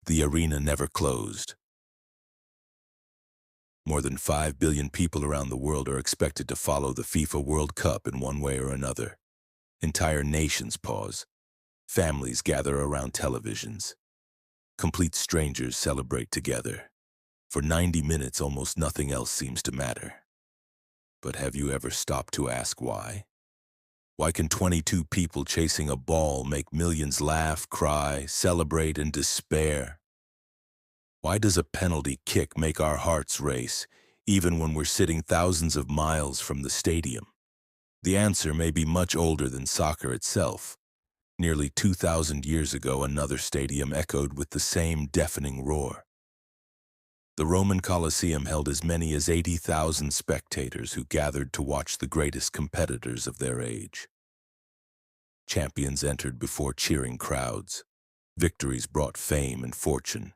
The arena never closed. More than 5 billion people around the world are expected to follow the FIFA World Cup in one way or another. Entire nations pause. Families gather around televisions. Complete strangers celebrate together. For 90 minutes, almost nothing else seems to matter. But have you ever stopped to ask why? Why can 22 people chasing a ball make millions laugh, cry, celebrate, and despair? Why does a penalty kick make our hearts race, even when we're sitting thousands of miles from the stadium? The answer may be much older than soccer itself. Nearly 2,000 years ago, another stadium echoed with the same deafening roar. The Roman Colosseum held as many as 80,000 spectators who gathered to watch the greatest competitors of their age. Champions entered before cheering crowds. Victories brought fame and fortune.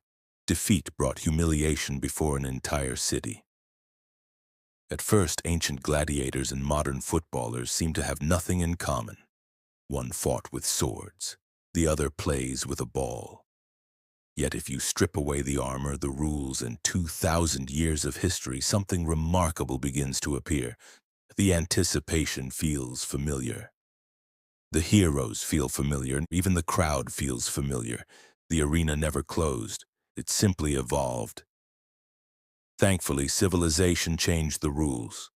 Defeat brought humiliation before an entire city. At first, ancient gladiators and modern footballers seemed to have nothing in common. One fought with swords, the other plays with a ball. Yet if you strip away the armor, the rules, and 2,000 years of history, something remarkable begins to appear. The anticipation feels familiar. The heroes feel familiar, and even the crowd feels familiar. The arena never closed. It simply evolved. Thankfully, civilization changed the rules.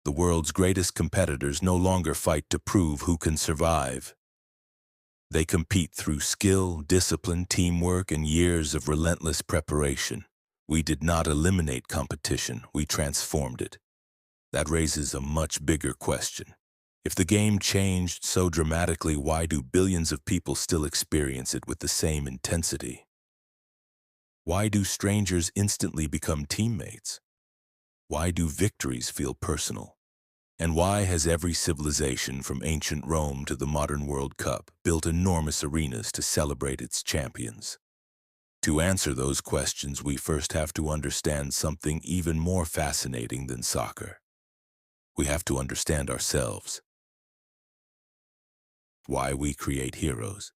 The world's greatest competitors no longer fight to prove who can survive. They compete through skill, discipline, teamwork, and years of relentless preparation. We did not eliminate competition, we transformed it. That raises a much bigger question. If the game changed so dramatically, why do billions of people still experience it with the same intensity? Why do strangers instantly become teammates? Why do victories feel personal? And why has every civilization, from ancient Rome to the modern World Cup, built enormous arenas to celebrate its champions? To answer those questions, we first have to understand something even more fascinating than soccer. We have to understand ourselves. Why we create heroes.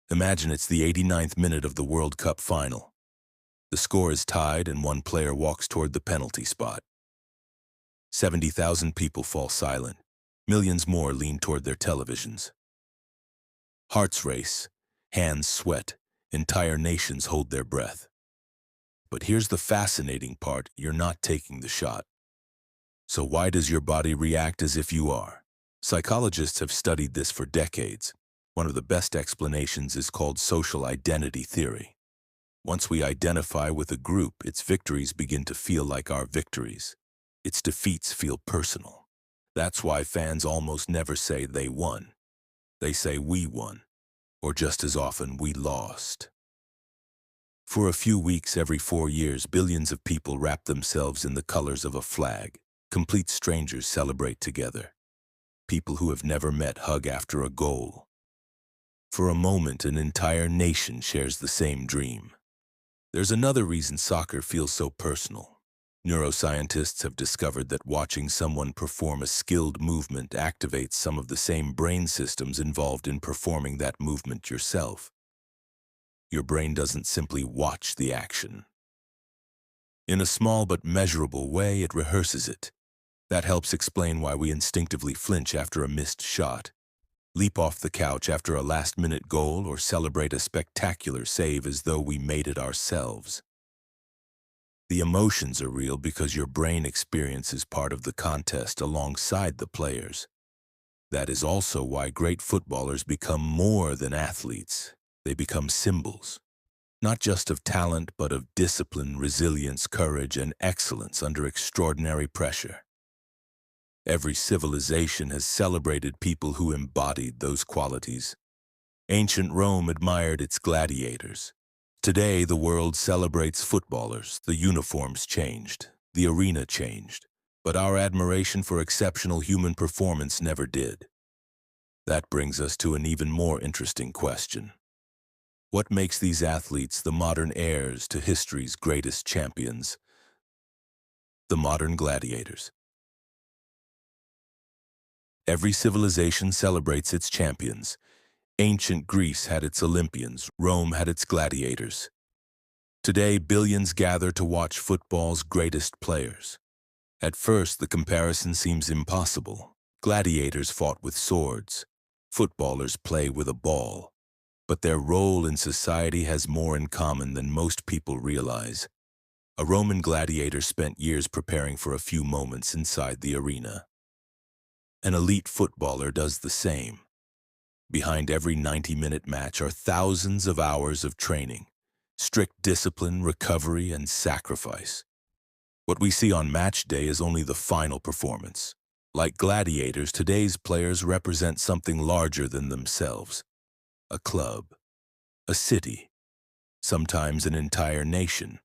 Imagine it's the 89th minute of the World Cup final. The score is tied and one player walks toward the penalty spot. 70,000 people fall silent. Millions more lean toward their televisions. Hearts race, hands sweat, entire nations hold their breath. But here's the fascinating part, you're not taking the shot. So why does your body react as if you are? Psychologists have studied this for decades. One of the best explanations is called social identity theory. Once we identify with a group, its victories begin to feel like our victories. Its defeats feel personal. That's why fans almost never say they won. They say we won, or just as often, we lost. For a few weeks every 4 years, billions of people wrap themselves in the colors of a flag. Complete strangers celebrate together. People who have never met hug after a goal. For a moment, an entire nation shares the same dream. There's another reason soccer feels so personal. Neuroscientists have discovered that watching someone perform a skilled movement activates some of the same brain systems involved in performing that movement yourself. Your brain doesn't simply watch the action. In a small but measurable way, it rehearses it. That helps explain why we instinctively flinch after a missed shot, leap off the couch after a last-minute goal, or celebrate a spectacular save as though we made it ourselves. The emotions are real because your brain experiences part of the contest alongside the players. That is also why great footballers become more than athletes. They become symbols, not just of talent, but of discipline, resilience, courage, and excellence under extraordinary pressure. Every civilization has celebrated people who embodied those qualities. Ancient Rome admired its gladiators. Today, the world celebrates footballers. The uniforms changed, the arena changed, but our admiration for exceptional human performance never did. That brings us to an even more interesting question. What makes these athletes the modern heirs to history's greatest champions? The modern gladiators. Every civilization celebrates its champions. Ancient Greece had its Olympians, Rome had its gladiators. Today, billions gather to watch football's greatest players. At first, the comparison seems impossible. Gladiators fought with swords. Footballers play with a ball. But their role in society has more in common than most people realize. A Roman gladiator spent years preparing for a few moments inside the arena. An elite footballer does the same. Behind every 90-minute match are thousands of hours of training, strict discipline, recovery, and sacrifice. What we see on match day is only the final performance. Like gladiators, today's players represent something larger than themselves. A club, a city, sometimes an entire nation.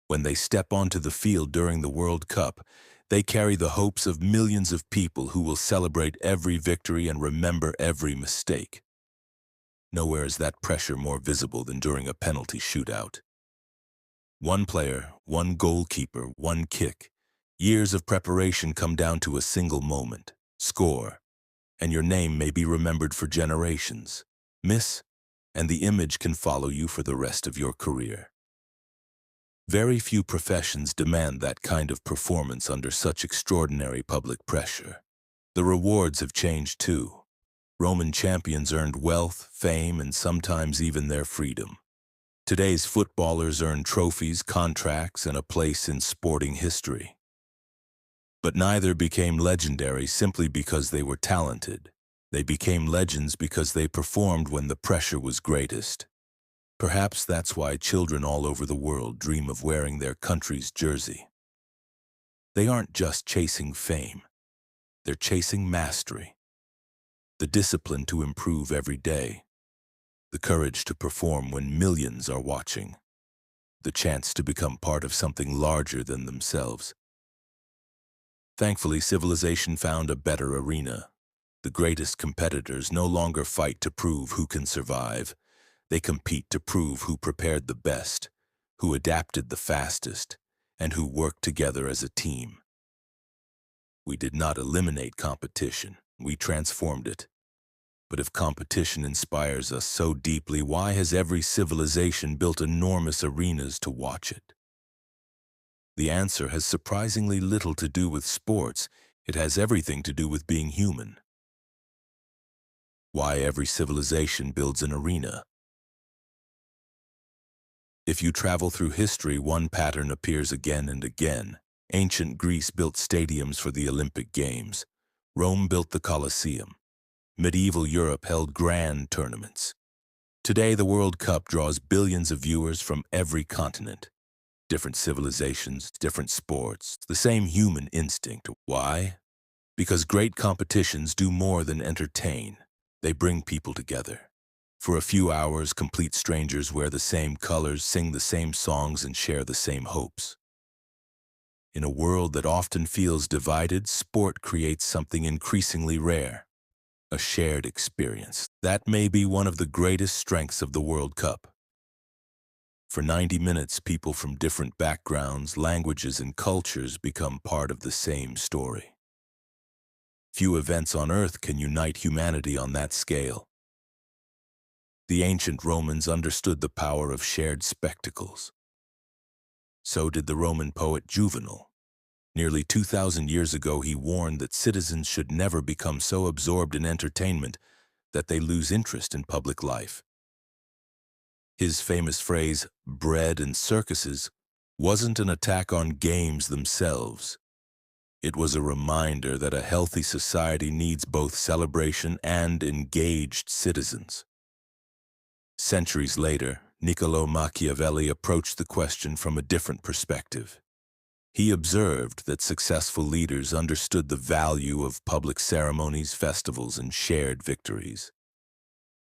When they step onto the field during the World Cup, they carry the hopes of millions of people who will celebrate every victory and remember every mistake. Nowhere is that pressure more visible than during a penalty shootout. One player, one goalkeeper, one kick. Years of preparation come down to a single moment. Score, and your name may be remembered for generations. Miss, and the image can follow you for the rest of your career. Very few professions demand that kind of performance under such extraordinary public pressure. The rewards have changed too. Roman champions earned wealth, fame, and sometimes even their freedom. Today's footballers earn trophies, contracts, and a place in sporting history. But neither became legendary simply because they were talented. They became legends because they performed when the pressure was greatest. Perhaps that's why children all over the world dream of wearing their country's jersey. They aren't just chasing fame. They're chasing mastery. The discipline to improve every day. The courage to perform when millions are watching. The chance to become part of something larger than themselves. Thankfully, civilization found a better arena. The greatest competitors no longer fight to prove who can survive. They compete to prove who prepared the best, who adapted the fastest, and who worked together as a team. We did not eliminate competition, we transformed it. But if competition inspires us so deeply, why has every civilization built enormous arenas to watch it? The answer has surprisingly little to do with sports. It has everything to do with being human. Why every civilization builds an arena? If you travel through history, one pattern appears again and again. Ancient Greece built stadiums for the Olympic Games. Rome built the Colosseum. Medieval Europe held grand tournaments. Today, the World Cup draws billions of viewers from every continent. Different civilizations, different sports, the same human instinct. Why? Because great competitions do more than entertain. They bring people together. For a few hours, complete strangers wear the same colors, sing the same songs, and share the same hopes. In a world that often feels divided, sport creates something increasingly rare. A shared experience. That may be one of the greatest strengths of the World Cup. For 90 minutes, people from different backgrounds, languages, and cultures become part of the same story. Few events on Earth can unite humanity on that scale. The ancient Romans understood the power of shared spectacles. So did the Roman poet Juvenal. Nearly 2,000 years ago, he warned that citizens should never become so absorbed in entertainment that they lose interest in public life. His famous phrase, "bread and circuses," wasn't an attack on games themselves. It was a reminder that a healthy society needs both celebration and engaged citizens. Centuries later, Niccolò Machiavelli approached the question from a different perspective. He observed that successful leaders understood the value of public ceremonies, festivals, and shared victories.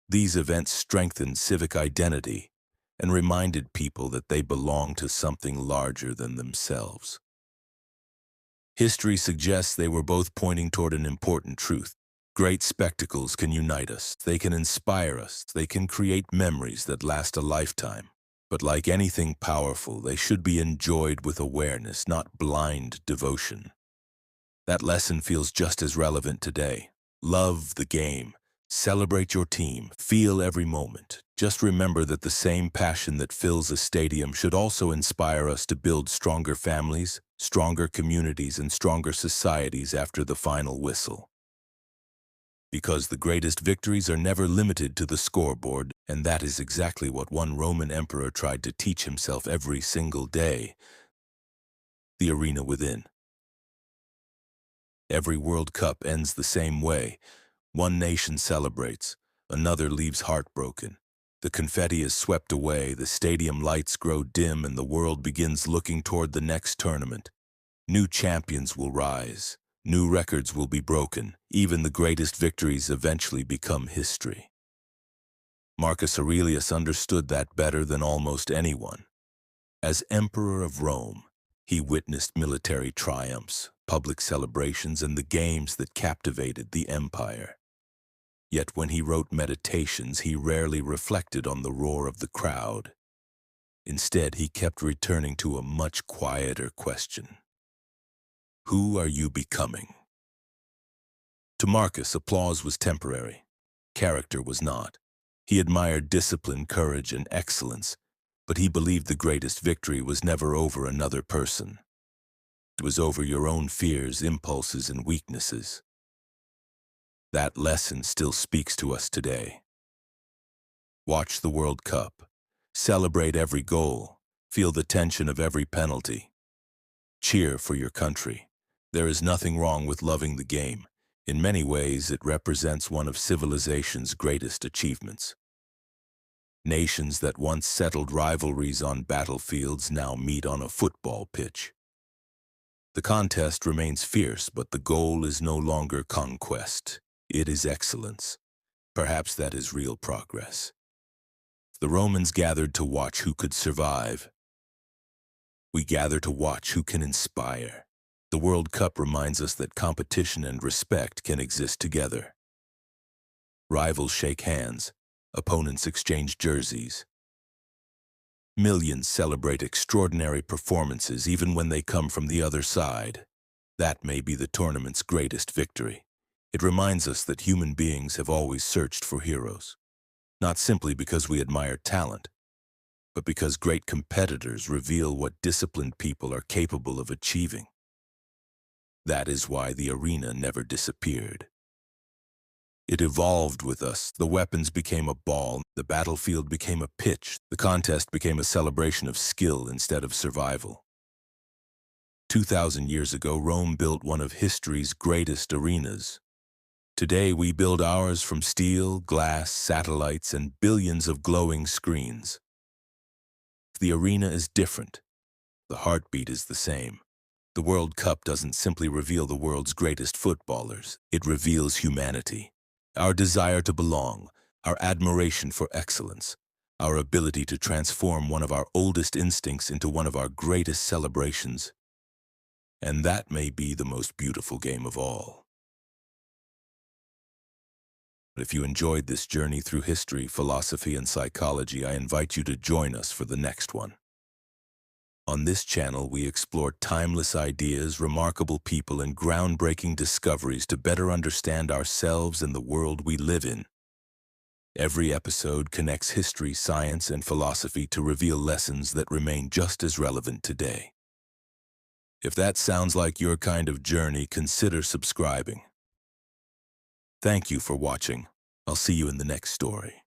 These events strengthened civic identity and reminded people that they belong to something larger than themselves. History suggests they were both pointing toward an important truth. Great spectacles can unite us, they can inspire us, they can create memories that last a lifetime. But like anything powerful, they should be enjoyed with awareness, not blind devotion. That lesson feels just as relevant today. Love the game, Celebrate your team. Feel every moment. Just remember that the same passion that fills a stadium should also inspire us to build stronger families, stronger communities, and stronger societies after the final whistle. Because the greatest victories are never limited to the scoreboard, and that is exactly what one Roman emperor tried to teach himself every single day. The arena within. Every World Cup ends the same way. One nation celebrates, another leaves heartbroken. The confetti is swept away, the stadium lights grow dim, and the world begins looking toward the next tournament. New champions will rise, new records will be broken, even the greatest victories eventually become history. Marcus Aurelius understood that better than almost anyone. As Emperor of Rome, he witnessed military triumphs, public celebrations, and the games that captivated the empire. Yet when he wrote Meditations, he rarely reflected on the roar of the crowd. Instead, he kept returning to a much quieter question. Who are you becoming? To Marcus, applause was temporary. Character was not. He admired discipline, courage, and excellence, but he believed the greatest victory was never over another person. It was over your own fears, impulses, and weaknesses. That lesson still speaks to us today. Watch the World Cup. Celebrate every goal. Feel the tension of every penalty. Cheer for your country. There is nothing wrong with loving the game. In many ways, it represents one of civilization's greatest achievements. Nations that once settled rivalries on battlefields now meet on a football pitch. The contest remains fierce, but the goal is no longer conquest. It is excellence. Perhaps that is real progress. The Romans gathered to watch who could survive. We gather to watch who can inspire. The World Cup reminds us that competition and respect can exist together. Rivals shake hands. Opponents exchange jerseys. Millions celebrate extraordinary performances even when they come from the other side. That may be the tournament's greatest victory. It reminds us that human beings have always searched for heroes, not simply because we admire talent, but because great competitors reveal what disciplined people are capable of achieving. That is why the arena never disappeared. It evolved with us. The weapons became a ball, the battlefield became a pitch, the contest became a celebration of skill instead of survival. 2,000 years ago, Rome built one of history's greatest arenas. Today, we build ours from steel, glass, satellites, and billions of glowing screens. The arena is different. The heartbeat is the same. The World Cup doesn't simply reveal the world's greatest footballers. It reveals humanity. Our desire to belong, our admiration for excellence, our ability to transform one of our oldest instincts into one of our greatest celebrations. And that may be the most beautiful game of all. If you enjoyed this journey through history, philosophy, and psychology, I invite you to join us for the next one. On this channel, we explore timeless ideas, remarkable people, and groundbreaking discoveries to better understand ourselves and the world we live in. Every episode connects history, science, and philosophy to reveal lessons that remain just as relevant today. If that sounds like your kind of journey, consider subscribing. Thank you for watching. I'll see you in the next story.